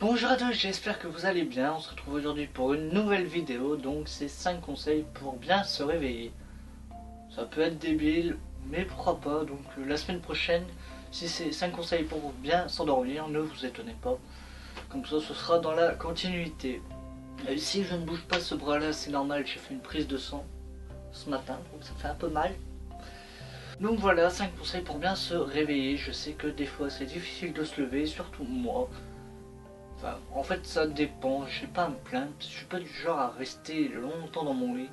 Bonjour à tous, j'espère que vous allez bien. On se retrouve aujourd'hui pour une nouvelle vidéo. Donc c'est 5 conseils pour bien se réveiller. Ça peut être débile, mais pourquoi pas. Donc la semaine prochaine, si c'est 5 conseils pour bien s'endormir, ne vous étonnez pas. Comme ça, ce sera dans la continuité. Et si je ne bouge pas ce bras là, c'est normal, j'ai fait une prise de sang ce matin, donc ça fait un peu mal. Donc voilà, 5 conseils pour bien se réveiller. Je sais que des fois c'est difficile de se lever, surtout moi. Enfin, en fait ça dépend, je vais pas à me plaindre, je suis pas du genre à rester longtemps dans mon lit.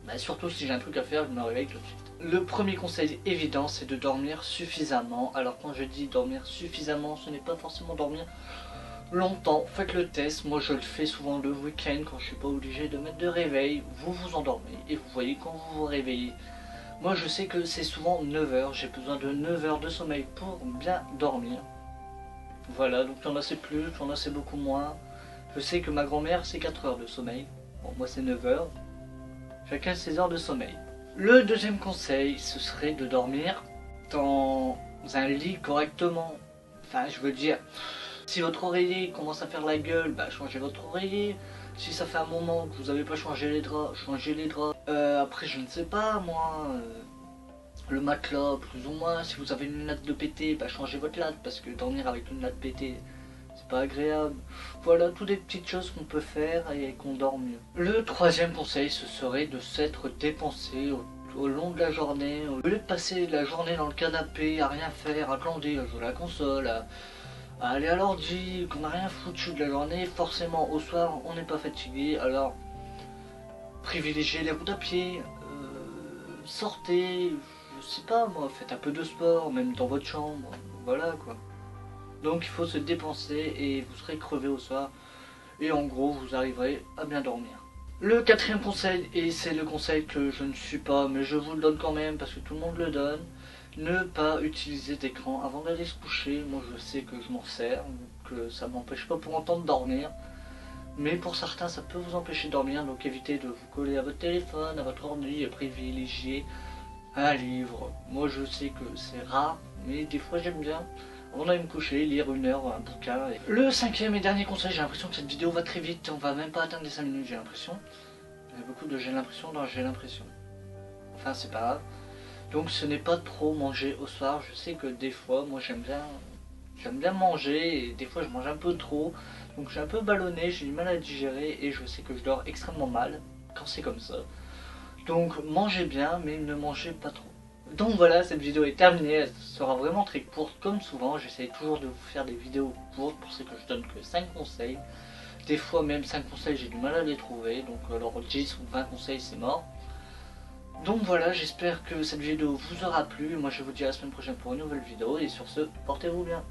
Mais surtout si j'ai un truc à faire, je me réveille tout de suite. Le premier conseil évident, c'est de dormir suffisamment. Alors quand je dis dormir suffisamment, ce n'est pas forcément dormir longtemps. Faites le test, moi je le fais souvent le week-end quand je suis pas obligé de mettre de réveil. Vous vous endormez et vous voyez quand vous vous réveillez. Moi je sais que c'est souvent 9 heures, j'ai besoin de 9 heures de sommeil pour bien dormir. Voilà, donc il y en a c'est plus, il y en a c'est beaucoup moins. Je sais que ma grand-mère c'est 4 heures de sommeil. Bon, moi c'est 9 heures. Chacun ses heures de sommeil. Le deuxième conseil, ce serait de dormir dans un lit correctement. Enfin, je veux dire, si votre oreiller commence à faire la gueule, bah changez votre oreiller. Si ça fait un moment que vous n'avez pas changé les draps, changez les draps. Après, je ne sais pas, moi... le matelas, plus ou moins, si vous avez une latte de pété, bah changez votre latte, parce que dormir avec une latte pétée, c'est pas agréable. Voilà, toutes des petites choses qu'on peut faire et qu'on dort mieux. Le troisième conseil, ce serait de s'être dépensé au long de la journée. Au lieu de passer la journée dans le canapé, à rien faire, à glander, à jouer à la console, à aller à l'ordi, qu'on n'a rien foutu de la journée, forcément au soir on n'est pas fatigué, alors privilégiez les routes à pied, sortez, je sais pas moi, faites un peu de sport, même dans votre chambre, voilà quoi. Donc il faut se dépenser et vous serez crevé au soir, et en gros vous arriverez à bien dormir. Le quatrième conseil, et c'est le conseil que je ne suis pas, mais je vous le donne quand même parce que tout le monde le donne, ne pas utiliser d'écran avant d'aller se coucher. Moi je sais que je m'en sers, que ça m'empêche pas pour autant de dormir. Mais pour certains, ça peut vous empêcher de dormir, donc évitez de vous coller à votre téléphone, à votre ordi, et privilégiez un livre. Moi je sais que c'est rare, mais des fois j'aime bien, avant d'aller me coucher, lire une heure un bouquin. Le cinquième et dernier conseil, j'ai l'impression que cette vidéo va très vite, on va même pas atteindre les 5 minutes, j'ai l'impression. Il y a beaucoup de j'ai l'impression dans j'ai l'impression. Enfin c'est pas grave. Donc ce n'est pas trop manger au soir, je sais que des fois, moi j'aime bien manger et des fois je mange un peu trop. Donc je suis un peu ballonné, j'ai du mal à digérer et je sais que je dors extrêmement mal quand c'est comme ça. Donc mangez bien mais ne mangez pas trop. Donc voilà, cette vidéo est terminée, elle sera vraiment très courte comme souvent. J'essaie toujours de vous faire des vidéos courtes pour ce que je donne que 5 conseils. Des fois même 5 conseils j'ai du mal à les trouver, donc alors 10 ou 20 conseils c'est mort. Donc voilà, j'espère que cette vidéo vous aura plu. Moi je vous dis à la semaine prochaine pour une nouvelle vidéo et sur ce, portez-vous bien.